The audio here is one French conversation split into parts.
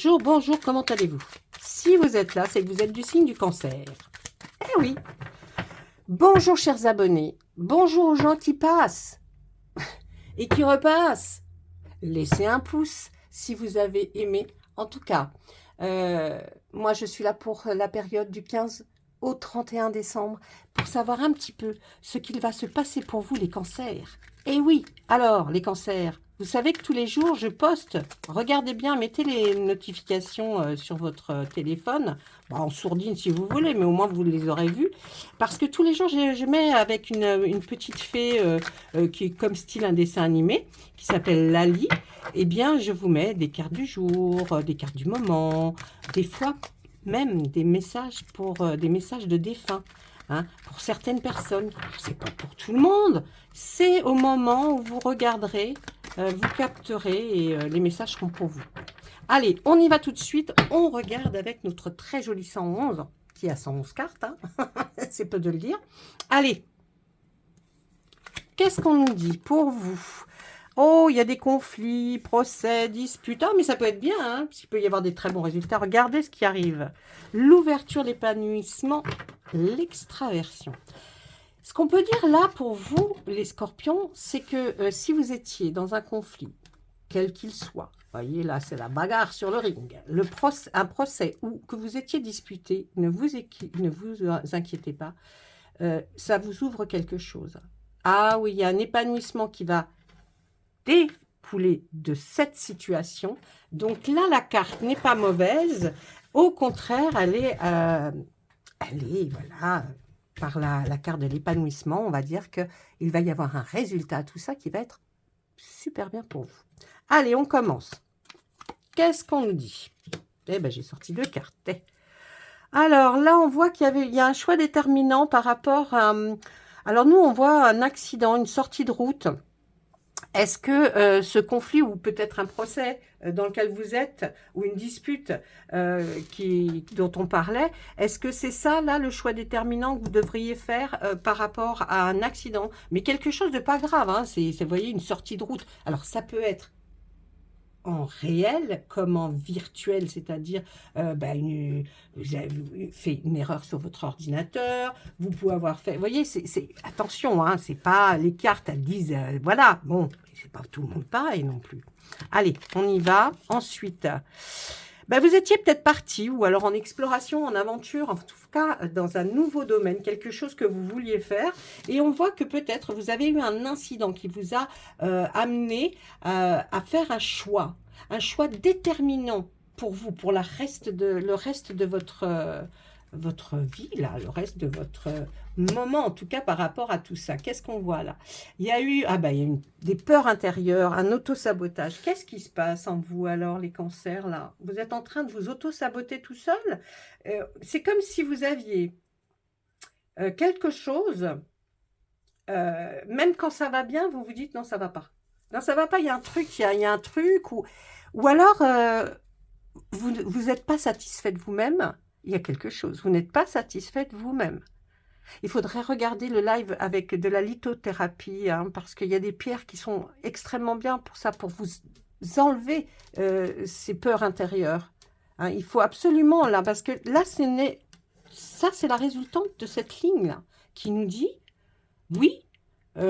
Bonjour, bonjour, comment allez-vous? Si vous êtes là, c'est que vous êtes du signe du cancer. Eh oui. Bonjour chers abonnés, bonjour aux gens qui passent et qui repassent. Laissez un pouce si vous avez aimé. En tout cas, moi je suis là pour la période du 15 au 31 décembre pour savoir un petit peu ce qu'il va se passer pour vous les cancers. Eh oui, alors les cancers, vous savez que tous les jours je poste, regardez bien, mettez les notifications sur votre téléphone, en sourdine si vous voulez, mais au moins vous les aurez vues, parce que tous les jours je mets avec une petite fée qui est comme style un dessin animé, qui s'appelle Lali. Eh bien je vous mets des cartes du jour, des cartes du moment, des fois même des messages des messages de défunts. Hein, pour certaines personnes, c'est pas pour tout le monde, c'est au moment où vous regarderez, vous capterez et les messages seront pour vous. Allez, on y va tout de suite, on regarde avec notre très joli 111, qui a 111 cartes, hein. C'est peu de le dire. Allez, qu'est-ce qu'on nous dit pour vous? Oh, il y a des conflits, procès, disputes. Ah, mais ça peut être bien, hein, parce qu'il peut y avoir des très bons résultats. Regardez ce qui arrive. L'ouverture, l'épanouissement, l'extraversion. Ce qu'on peut dire là pour vous, les scorpions, c'est que si vous étiez dans un conflit, quel qu'il soit, voyez là, c'est la bagarre sur le ring, un procès où que vous étiez disputé, ne vous inquiétez pas, ça vous ouvre quelque chose. Ah oui, il y a un épanouissement qui va découler de cette situation. Donc là, la carte n'est pas mauvaise. Au contraire, elle est voilà, par la carte de l'épanouissement, on va dire qu'il va y avoir un résultat à tout ça qui va être super bien pour vous. Allez, on commence. Qu'est-ce qu'on nous dit? Eh bien, j'ai sorti 2 cartes. Alors là, on voit qu'il y a un choix déterminant par rapport à... Alors nous, on voit un accident, une sortie de route. Est-ce que ce conflit ou peut-être un procès dans lequel vous êtes ou une dispute dont on parlait, est-ce que c'est ça là le choix déterminant que vous devriez faire par rapport à un accident? Mais quelque chose de pas grave, hein, c'est vous voyez, une sortie de route. Alors ça peut être en réel comme en virtuel, c'est-à-dire vous avez fait une erreur sur votre ordinateur, vous pouvez avoir fait, vous voyez, attention, hein, c'est pas les cartes, elles disent, voilà, bon, c'est pas tout le monde pareil non plus. Allez, on y va. Ensuite, vous étiez peut-être parti, ou alors en exploration, en aventure, en tout cas dans un nouveau domaine, quelque chose que vous vouliez faire, et on voit que peut-être vous avez eu un incident qui vous a amené à faire un choix déterminant pour vous, pour le reste de votre vie, là, le reste de votre moment, en tout cas par rapport à tout ça. Qu'est-ce qu'on voit là? Il y a eu, il y a des peurs intérieures, un auto-sabotage. Qu'est-ce qui se passe en vous alors, les cancers, là? Vous êtes en train de vous auto-saboter tout seul? C'est comme si vous aviez quelque chose, même quand ça va bien, vous vous dites non, ça va pas. Non, ça va pas, il y a un truc, il y a un truc, ou alors vous n'êtes pas satisfait de vous-même. Il y a quelque chose, vous n'êtes pas satisfait de vous-même. Il faudrait regarder le live avec de la lithothérapie, hein, parce qu'il y a des pierres qui sont extrêmement bien pour ça, pour vous enlever ces peurs intérieures. Hein, il faut absolument, là, parce que là, ça, c'est la résultante de cette ligne-là, qui nous dit, oui, vous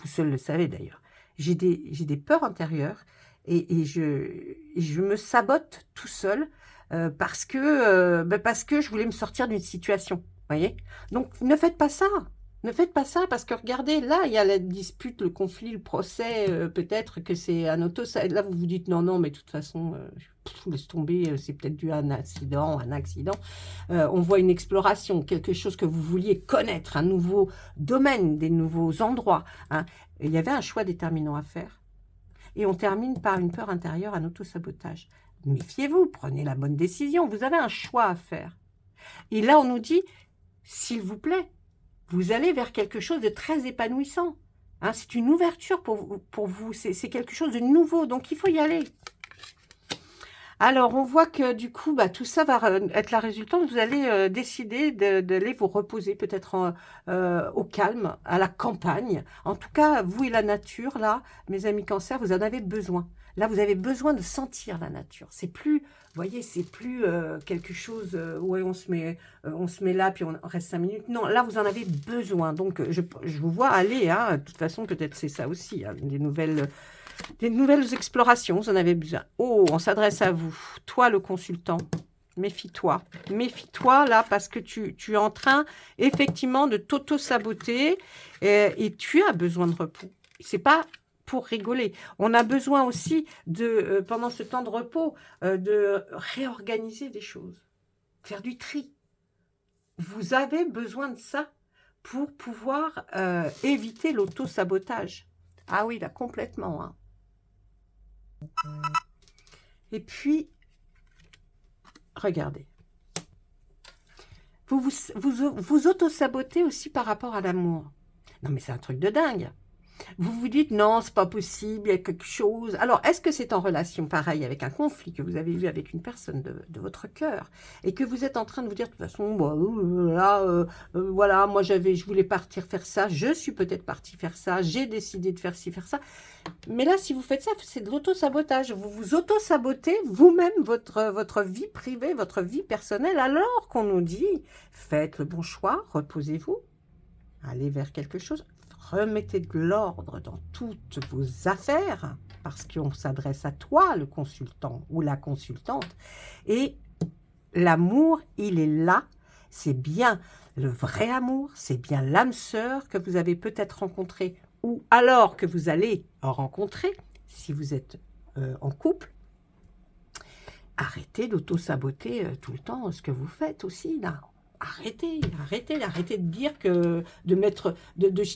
seul le savez d'ailleurs, j'ai des peurs intérieures et je me sabote tout seul parce que je voulais me sortir d'une situation, voyez. Donc ne faites pas ça, ne faites pas ça, parce que regardez, là il y a la dispute, le conflit, le procès, peut-être que c'est un là vous vous dites non, non, mais de toute façon, laisse tomber, c'est peut-être dû à un accident. On voit une exploration, quelque chose que vous vouliez connaître, un nouveau domaine, des nouveaux endroits, hein. Il y avait un choix déterminant à faire. Et on termine par une peur intérieure, un auto-sabotage. Méfiez-vous, prenez la bonne décision, vous avez un choix à faire. Et là, on nous dit, s'il vous plaît, vous allez vers quelque chose de très épanouissant. Hein, c'est une ouverture pour vous, c'est quelque chose de nouveau, donc il faut y aller. Alors, on voit que du coup, tout ça va être la résultante. Vous allez décider d'aller vous reposer peut-être au calme, à la campagne. En tout cas, vous et la nature, là, mes amis cancers, vous en avez besoin. Là, vous avez besoin de sentir la nature. C'est plus, vous voyez, c'est plus quelque chose où on se met là, puis on reste 5 minutes. Non, là, vous en avez besoin. Donc, je vous vois aller. Hein. De toute façon, peut-être c'est ça aussi, hein, des nouvelles explorations. Vous en avez besoin. Oh, on s'adresse à vous. Toi, le consultant. Méfie-toi. Méfie-toi, là, parce que tu es en train, effectivement, de t'auto-saboter et tu as besoin de repos. C'est pas pour rigoler. On a besoin aussi, pendant ce temps de repos, de réorganiser des choses, faire du tri. Vous avez besoin de ça pour pouvoir éviter l'auto-sabotage. Ah oui, là, complètement. Hein. Et puis, regardez. Vous auto-sabotez aussi par rapport à l'amour. Non, mais c'est un truc de dingue. Vous vous dites, non, c'est pas possible, il y a quelque chose. Alors, est-ce que c'est en relation pareil avec un conflit que vous avez eu avec une personne de votre cœur et que vous êtes en train de vous dire, de toute façon, bah, voilà, moi je voulais partir faire ça, je suis peut-être partie faire ça, j'ai décidé de faire ci, faire ça. Mais là, si vous faites ça, c'est de l'auto-sabotage. Vous vous auto-sabotez vous-même votre vie privée, votre vie personnelle, alors qu'on nous dit, faites le bon choix, reposez-vous, allez vers quelque chose. Remettez de l'ordre dans toutes vos affaires, parce qu'on s'adresse à toi, le consultant ou la consultante. Et l'amour, il est là. C'est bien le vrai amour, c'est bien l'âme sœur que vous avez peut-être rencontré, ou alors que vous allez en rencontrer, si vous êtes en couple. Arrêtez d'auto-saboter tout le temps ce que vous faites aussi, là. Arrêtez de dire que,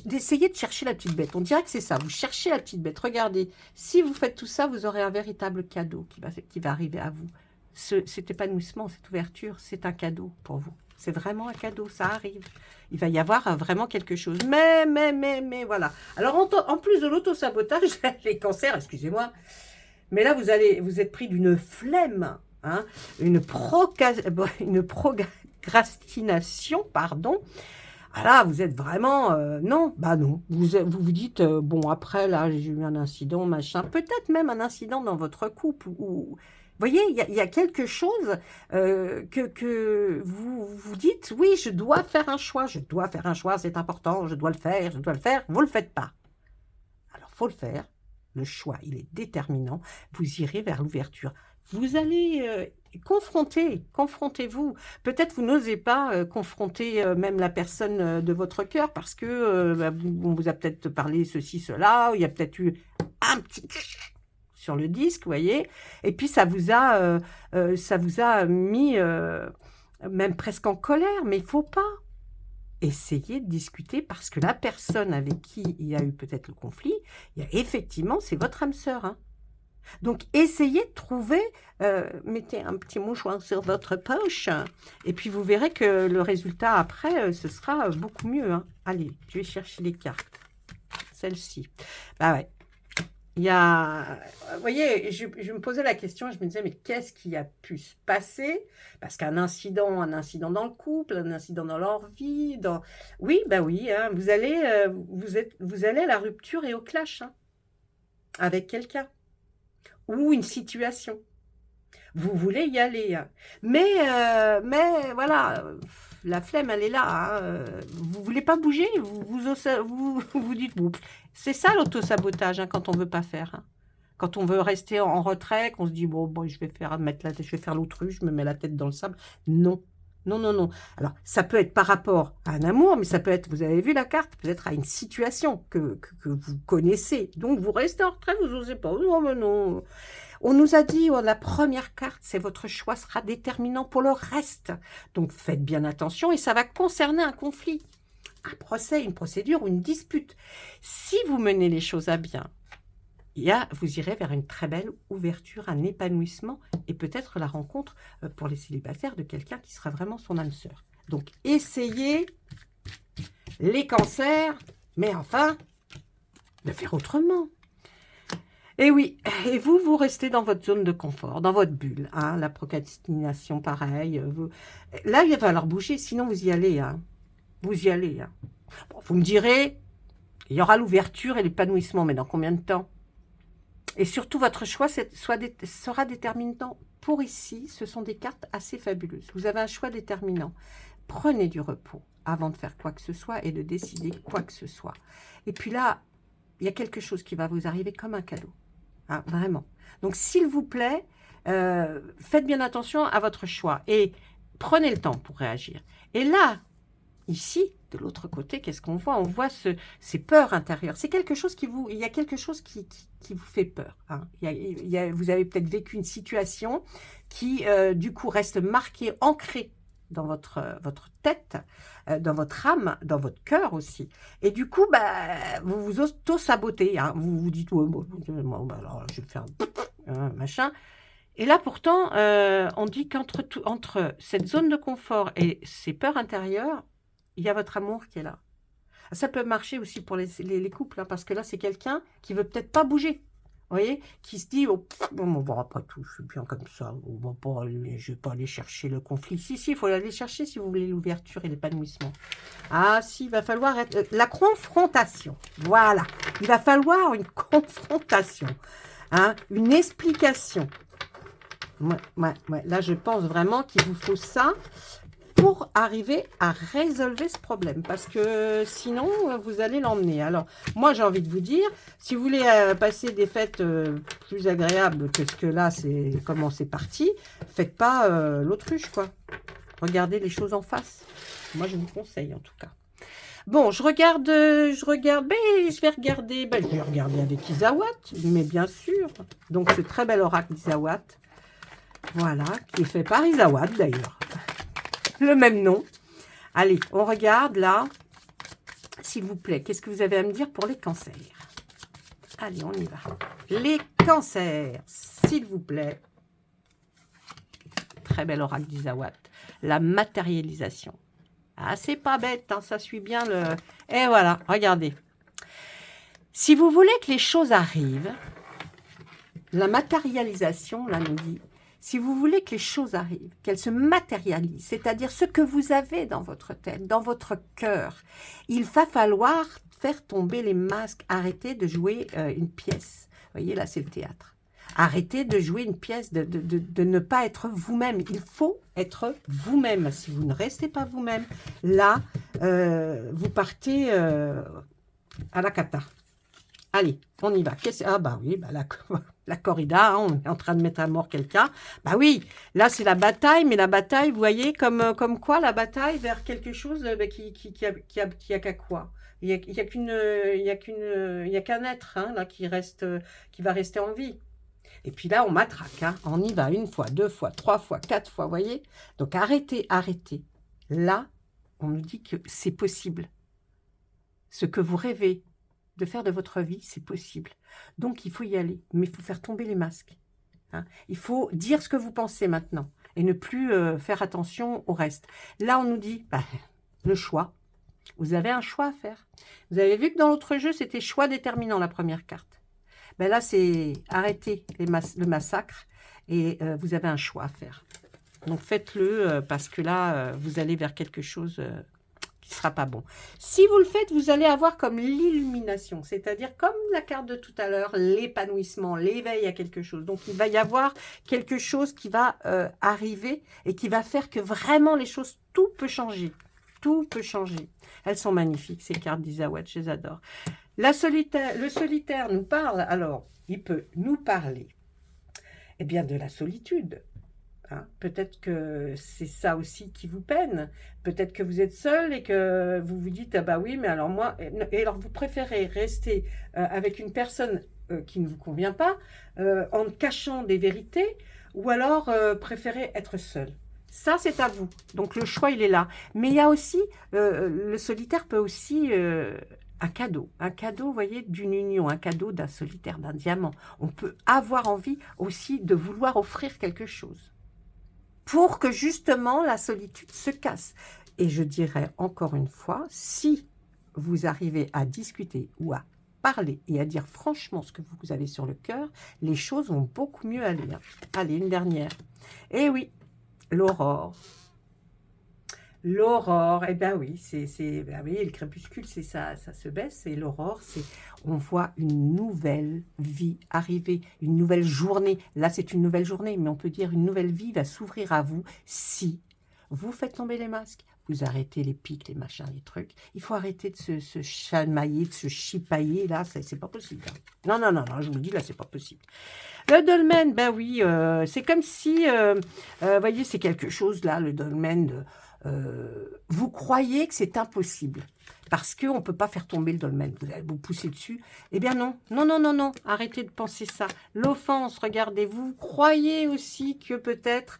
d'essayer de chercher la petite bête. On dirait que c'est ça, vous cherchez la petite bête. Regardez, si vous faites tout ça, vous aurez un véritable cadeau qui va arriver à vous. Cet épanouissement, cette ouverture, c'est un cadeau pour vous. C'est vraiment un cadeau, ça arrive. Il va y avoir vraiment quelque chose. Mais, voilà. Alors, en plus de l'auto-sabotage, les cancers, excusez-moi, mais là, vous êtes pris d'une flemme, hein, une procrastination, pardon. Ah là, vous êtes vraiment... non, bah non. Vous dites, bon, après, là, j'ai eu un incident, machin. Peut-être même un incident dans votre couple. Vous voyez, il y a quelque chose que vous vous dites, oui, je dois faire un choix, c'est important, je dois le faire, vous ne le faites pas. Alors, il faut le faire. Le choix, il est déterminant. Vous irez vers l'ouverture. Vous allez confrontez-vous. Peut-être vous n'osez pas confronter même la personne de votre cœur parce que on vous a peut-être parlé ceci, cela, il y a peut-être eu un petit sur le disque, vous voyez, et puis ça vous a mis même presque en colère, mais il ne faut pas. Essayez de discuter parce que la personne avec qui il y a eu peut-être le conflit, effectivement, c'est votre âme sœur. Hein. Donc, essayez de trouver, mettez un petit mouchoir sur votre poche et puis vous verrez que le résultat après, ce sera beaucoup mieux. Hein. Allez, je vais chercher les cartes. Celle-ci. Bah ouais. Il y a, vous voyez, je me posais la question, je me disais, mais qu'est-ce qui a pu se passer? Parce qu'un incident dans le couple, un incident dans leur vie, oui, bah oui, hein, vous allez à la rupture et au clash hein, avec quelqu'un ou une situation. Vous voulez y aller, hein. Mais voilà, la flemme, elle est là. Hein. Vous ne voulez pas bouger, vous dites, bon, c'est ça l'auto-sabotage hein, quand on ne veut pas faire. Hein. Quand on veut rester en retrait, qu'on se dit, bon, je vais faire l'autruche, je me mets la tête dans le sable. Non. Non. Alors, ça peut être par rapport à un amour, mais ça peut être, vous avez vu la carte, peut-être à une situation que vous connaissez. Donc, vous restez en retrait, vous n'osez pas. Non, mais non. On nous a dit, la première carte, c'est votre choix sera déterminant pour le reste. Donc, faites bien attention et ça va concerner un conflit, un procès, une procédure ou une dispute. Si vous menez les choses à bien, vous irez vers une très belle ouverture, un épanouissement et peut-être la rencontre pour les célibataires de quelqu'un qui sera vraiment son âme sœur. Donc, essayez les cancers, mais enfin, de faire autrement. Et oui, et vous restez dans votre zone de confort, dans votre bulle. Hein, la procrastination, pareil. Là, il va falloir bouger, sinon vous y allez. Hein. Vous y allez. Hein. Bon, vous me direz, il y aura l'ouverture et l'épanouissement, mais dans combien de temps? Et surtout, votre choix sera déterminant pour ici. Ce sont des cartes assez fabuleuses. Vous avez un choix déterminant. Prenez du repos avant de faire quoi que ce soit et de décider quoi que ce soit. Et puis là, il y a quelque chose qui va vous arriver comme un cadeau. Hein, vraiment. Donc, s'il vous plaît, faites bien attention à votre choix et prenez le temps pour réagir. Et là, ici, de l'autre côté, qu'est-ce qu'on voit? On voit ces peurs intérieures. C'est quelque chose il y a quelque chose qui vous fait peur. Hein. Vous avez peut-être vécu une situation qui, du coup, reste marquée, ancrée dans votre tête, dans votre âme, dans votre cœur aussi. Et du coup, bah, vous vous auto-sabotez. Hein. Vous vous dites, ouais, bon, alors, je vais faire un machin. Et là, pourtant, on dit entre cette zone de confort et ces peurs intérieures, il y a votre amour qui est là. Ça peut marcher aussi pour les couples, hein, parce que là, c'est quelqu'un qui veut peut-être pas bouger. Vous voyez, qui se dit, oh, bon, après tout, je suis bien comme ça, je ne vais pas aller chercher le conflit. Si, il faut aller chercher si vous voulez l'ouverture et l'épanouissement. Ah, si, il va falloir être... la confrontation, voilà. Il va falloir une confrontation, hein, une explication. Ouais. Là, je pense vraiment qu'il vous faut ça pour arriver à résolver ce problème. Parce que sinon, vous allez l'emmener. Alors, moi, j'ai envie de vous dire, si vous voulez passer des fêtes plus agréables que ce que là, c'est comment c'est parti, faites pas l'autruche, quoi. Regardez les choses en face. Moi, je vous conseille, en tout cas. Bon, je regarde, ben, je vais regarder avec Isawat, mais bien sûr. Donc, ce très bel oracle d'Isawat. Voilà, qui est fait par Isawat d'ailleurs. Le même nom. Allez, on regarde là. S'il vous plaît, qu'est-ce que vous avez à me dire pour les cancers? Allez, on y va. Les cancers, s'il vous plaît. Très bel oracle d'Isawat. La matérialisation. Ah, c'est pas bête, hein, ça suit bien le... Et voilà, regardez. Si vous voulez que les choses arrivent, la matérialisation, là, nous dit... Si vous voulez que les choses arrivent, qu'elles se matérialisent, c'est-à-dire ce que vous avez dans votre tête, dans votre cœur, il va falloir faire tomber les masques, arrêter de jouer une pièce. Vous voyez, là, c'est le théâtre. Arrêtez de jouer une pièce, de ne pas être vous-même. Il faut être vous-même. Si vous ne restez pas vous-même, là, vous partez à la cata. Allez, on y va. Ah bah oui, bah la corrida, hein, on est en train de mettre à mort quelqu'un. Bah oui, là c'est la bataille, mais la bataille, vous voyez, comme quoi la bataille vers quelque chose qui a qu'à quoi. Il y a qu'un être hein, là qui va rester en vie. Et puis là, on matraque, hein. On y va une fois, deux fois, trois fois, quatre fois, vous voyez. Donc arrêtez. Là, on nous dit que c'est possible. Ce que vous rêvez de faire de votre vie, c'est possible. Donc, il faut y aller, mais il faut faire tomber les masques. Hein. Il faut dire ce que vous pensez maintenant et ne plus faire attention au reste. Là, on nous dit, bah, le choix. Vous avez un choix à faire. Vous avez vu que dans l'autre jeu, c'était choix déterminant, la première carte. Ben là, c'est arrêter le massacre et vous avez un choix à faire. Donc, faites-le parce que là, vous allez vers quelque chose... qui ne sera pas bon. Si vous le faites, vous allez avoir comme l'illumination, c'est-à-dire comme la carte de tout à l'heure, l'épanouissement, l'éveil à quelque chose. Donc, il va y avoir quelque chose qui va arriver et qui va faire que vraiment les choses, tout peut changer. Tout peut changer. Elles sont magnifiques, ces cartes d'Isawat, je les adore. Le solitaire nous parle, alors, il peut nous parler, eh bien, de la solitude. Hein, peut-être que c'est ça aussi qui vous peine. Peut-être que vous êtes seul et que vous vous dites, ah bah oui, mais alors moi... Et alors vous préférez rester avec une personne qui ne vous convient pas, en cachant des vérités, ou alors préférez être seul. Ça, c'est à vous. Donc le choix, il est là. Mais il y a aussi, le solitaire peut aussi... un cadeau, vous voyez, d'une union, un cadeau d'un solitaire, d'un diamant. On peut avoir envie aussi de vouloir offrir quelque chose pour que justement la solitude se casse. Et je dirais encore une fois, si vous arrivez à discuter ou à parler et à dire franchement ce que vous avez sur le cœur, les choses vont beaucoup mieux aller. Allez, une dernière. Eh oui, l'aurore. L'aurore, eh bien oui, ben oui, le crépuscule, c'est ça, ça se baisse, et l'aurore, c'est, on voit une nouvelle vie arriver, une nouvelle journée. Là, c'est une nouvelle journée, mais on peut dire une nouvelle vie va s'ouvrir à vous si vous faites tomber les masques, vous arrêtez les pics, les machins, les trucs. Il faut arrêter de se chamailler, de se chipailler, là, c'est pas possible. Hein. Non, non, non, non, je vous le dis, là, c'est pas possible. Le dolmen, ben oui, c'est comme si, vous voyez, c'est quelque chose, là, le dolmen, vous croyez que c'est impossible, parce qu'on ne peut pas faire tomber le dolmen, vous allez vous pousser dessus. Eh bien non, non, non, non, non, arrêtez de penser ça. L'offense, regardez, vous croyez aussi que peut-être...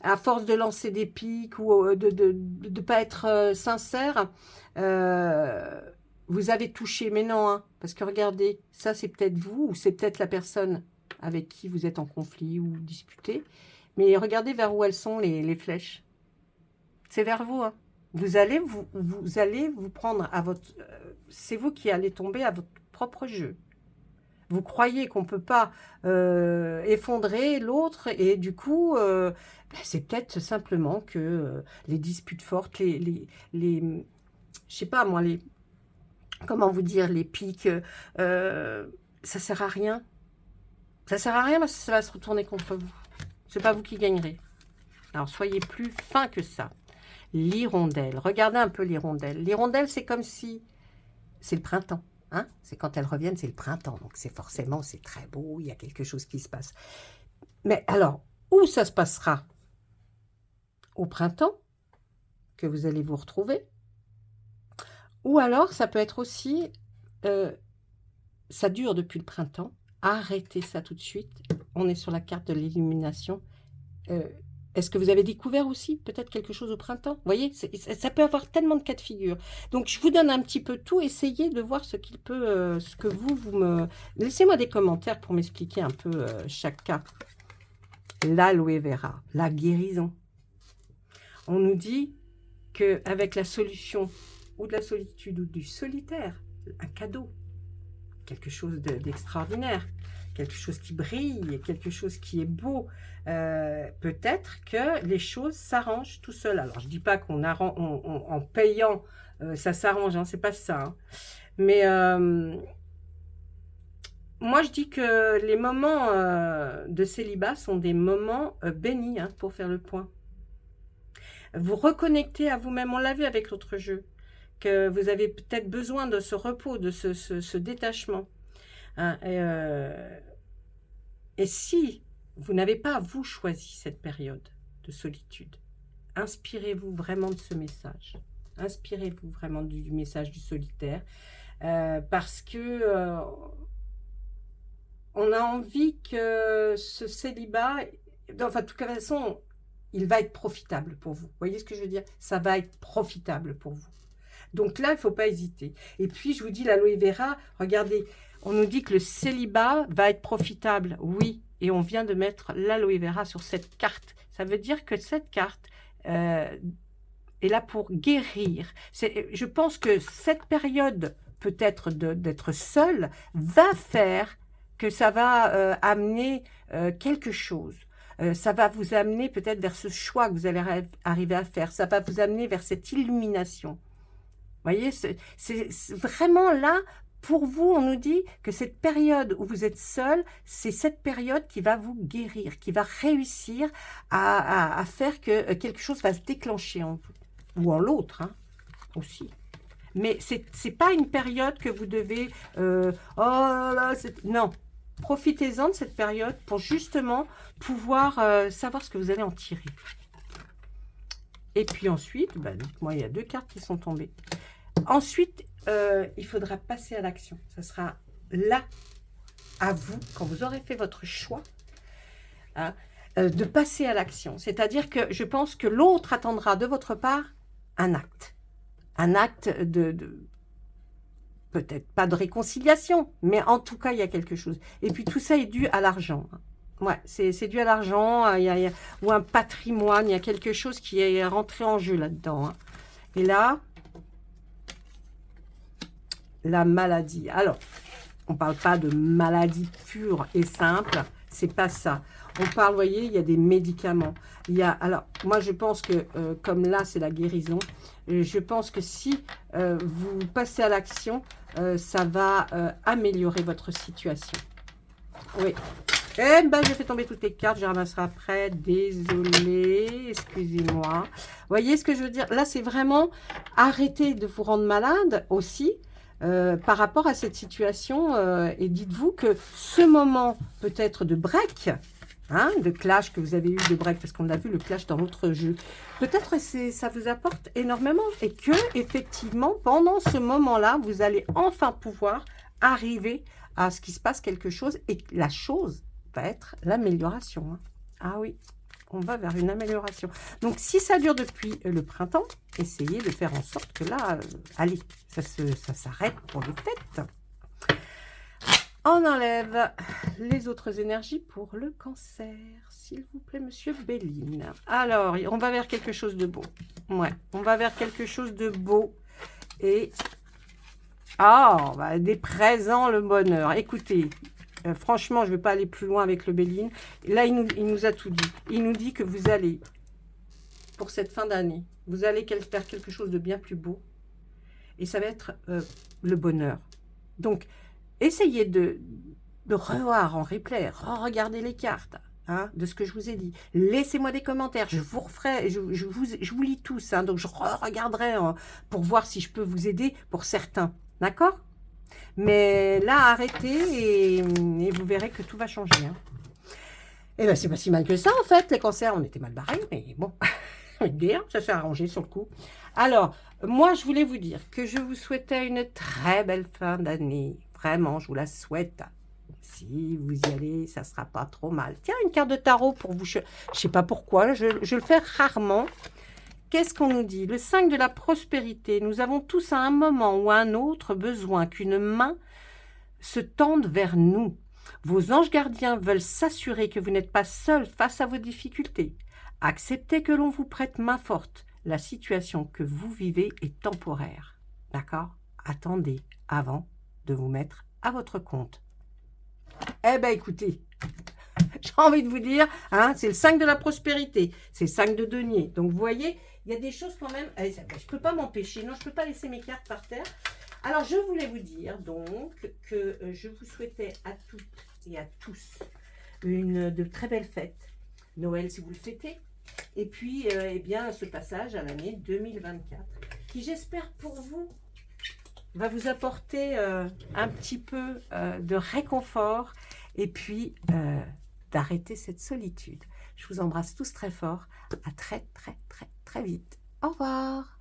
à force de lancer des pics ou de ne pas être sincère, vous avez touché. Mais non, hein, parce que regardez, ça c'est peut-être vous ou c'est peut-être la personne avec qui vous êtes en conflit ou disputé. Mais regardez vers où elles sont les flèches. C'est vers vous. Hein. Vous allez vous prendre à votre... c'est vous qui allez tomber à votre propre jeu. Vous croyez qu'on ne peut pas effondrer l'autre et du coup, ben, c'est peut-être simplement que les disputes fortes, je sais pas moi, comment vous dire, les piques, ça sert à rien. Ça sert à rien parce que ça va se retourner contre vous. C'est pas vous qui gagnerez. Alors, soyez plus fin que ça. L'hirondelle. Regardez un peu l'hirondelle. L'hirondelle, c'est comme si... C'est le printemps. Hein, c'est quand elles reviennent, c'est le printemps. Donc, c'est forcément, c'est très beau. Il y a quelque chose qui se passe. Mais alors, où ça se passera? Au printemps, que vous allez vous retrouver. Ou alors, ça peut être aussi... ça dure depuis le printemps. Arrêtez ça tout de suite. On est sur la carte de l'illumination. Est-ce que vous avez découvert aussi peut-être quelque chose au printemps? Vous voyez, ça peut avoir tellement de cas de figure. Donc, je vous donne un petit peu tout. Essayez de voir ce qu'il peut, ce que vous me... Laissez-moi des commentaires pour m'expliquer un peu chaque cas. L'aloe vera, la guérison. On nous dit qu'avec la solution ou de la solitude ou du solitaire, un cadeau, quelque chose d'extraordinaire, quelque chose qui brille, quelque chose qui est beau, peut-être que les choses s'arrangent tout seul. Alors, je ne dis pas qu'on en payant, ça s'arrange, hein, c'est pas ça. Hein. Mais moi, je dis que les moments de célibat sont des moments bénis hein, pour faire le point. Vous reconnectez à vous-même, on l'a vu avec l'autre jeu, que vous avez peut-être besoin de ce repos, de ce détachement. Hein, et si vous n'avez pas, vous, choisi cette période de solitude, inspirez-vous vraiment de ce message. Inspirez-vous vraiment du message du solitaire. Parce que on a envie que ce célibat, enfin, de toute façon, il va être profitable pour vous. Vous voyez ce que je veux dire? Ça va être profitable pour vous. Donc là, il ne faut pas hésiter. Et puis, je vous dis, l'aloe vera, regardez, on nous dit que le célibat va être profitable. Oui, et on vient de mettre l'aloe vera sur cette carte. Ça veut dire que cette carte est là pour guérir. Je pense que cette période, peut-être d'être seul, va faire que ça va amener quelque chose. Ça va vous amener peut-être vers ce choix que vous allez arriver à faire. Ça va vous amener vers cette illumination. Vous voyez, c'est vraiment là, pour vous, on nous dit que cette période où vous êtes seul, c'est cette période qui va vous guérir, qui va réussir à faire que quelque chose va se déclencher en vous, ou en l'autre, hein, aussi. Mais c'est pas une période que vous devez... oh là, non, profitez-en de cette période pour justement pouvoir savoir ce que vous allez en tirer. Et puis ensuite, bah, dites-moi, il y a 2 cartes qui sont tombées. Ensuite, il faudra passer à l'action. Ce sera là, à vous, quand vous aurez fait votre choix, hein, de passer à l'action. C'est-à-dire que je pense que l'autre attendra de votre part un acte. Un acte peut-être pas de réconciliation, mais en tout cas, il y a quelque chose. Et puis, tout ça est dû à l'argent. Ouais, c'est dû à l'argent, ou un patrimoine, il y a quelque chose qui est rentré en jeu là-dedans. Hein. Et là, la maladie. Alors, on ne parle pas de maladie pure et simple, c'est pas ça. On parle, vous voyez, il y a des médicaments. Il y a, alors, moi, je pense que, comme là, c'est la guérison, je pense que si vous passez à l'action, ça va améliorer votre situation. Oui. Eh ben, j'ai fait tomber toutes les cartes, je ramasserai après. Désolée, excusez-moi. Vous voyez ce que je veux dire? Là, c'est vraiment arrêter de vous rendre malade aussi par rapport à cette situation. Et dites-vous que ce moment peut-être de break, hein, de clash que vous avez eu, de break, parce qu'on a vu le clash dans l'autre jeu, peut-être ça vous apporte énormément. Et que, effectivement, pendant ce moment-là, vous allez enfin pouvoir arriver à ce qu'il se passe quelque chose. Et la chose va être l'amélioration. Hein. Ah oui, on va vers une amélioration. Donc, si ça dure depuis le printemps, essayez de faire en sorte que là, allez, ça s'arrête pour les fêtes. On enlève les autres énergies pour le cancer, s'il vous plaît, monsieur Béline. Alors, on va vers quelque chose de beau. Ouais, on va vers quelque chose de beau. Et, ah, bah, des présents, le bonheur. Écoutez, franchement, je ne vais pas aller plus loin avec le Béline. Là, il nous a tout dit. Il nous dit que vous allez, pour cette fin d'année, vous allez faire quelque chose de bien plus beau. Et ça va être le bonheur. Donc, essayez de revoir en replay, re-regardez les cartes hein, de ce que je vous ai dit. Laissez-moi des commentaires, je vous referai, je vous lis tous. Hein, donc, je regarderai pour voir si je peux vous aider pour certains. D'accord ? Mais là, arrêtez et vous verrez que tout va changer. Hein. Et bien, c'est pas si mal que ça, en fait, les cancers. On était mal barrés, mais bon, bien, ça s'est arrangé sur le coup. Alors, moi, je voulais vous dire que je vous souhaitais une très belle fin d'année. Vraiment, je vous la souhaite. Si vous y allez, ça ne sera pas trop mal. Tiens, une carte de tarot pour vous. Je ne sais pas pourquoi, je le fais rarement. Qu'est-ce qu'on nous dit? Le 5 de la prospérité. Nous avons tous à un moment ou à un autre besoin qu'une main se tende vers nous. Vos anges gardiens veulent s'assurer que vous n'êtes pas seul face à vos difficultés. Acceptez que l'on vous prête main forte. La situation que vous vivez est temporaire. D'accord? Attendez avant de vous mettre à votre compte. Eh bien, écoutez, j'ai envie de vous dire, hein, c'est le 5 de la prospérité, c'est le 5 de denier. Donc, vous voyez, il y a des choses quand même... Allez, je ne peux pas m'empêcher, non, je ne peux pas laisser mes cartes par terre. Alors, je voulais vous dire, donc, que je vous souhaitais à toutes et à tous de très belles fêtes. Noël, si vous le fêtez. Et puis, eh bien, ce passage à l'année 2024, qui, j'espère pour vous, va vous apporter un petit peu de réconfort et puis d'arrêter cette solitude. Je vous embrasse tous très fort. À très, très, très, très vite. Au revoir.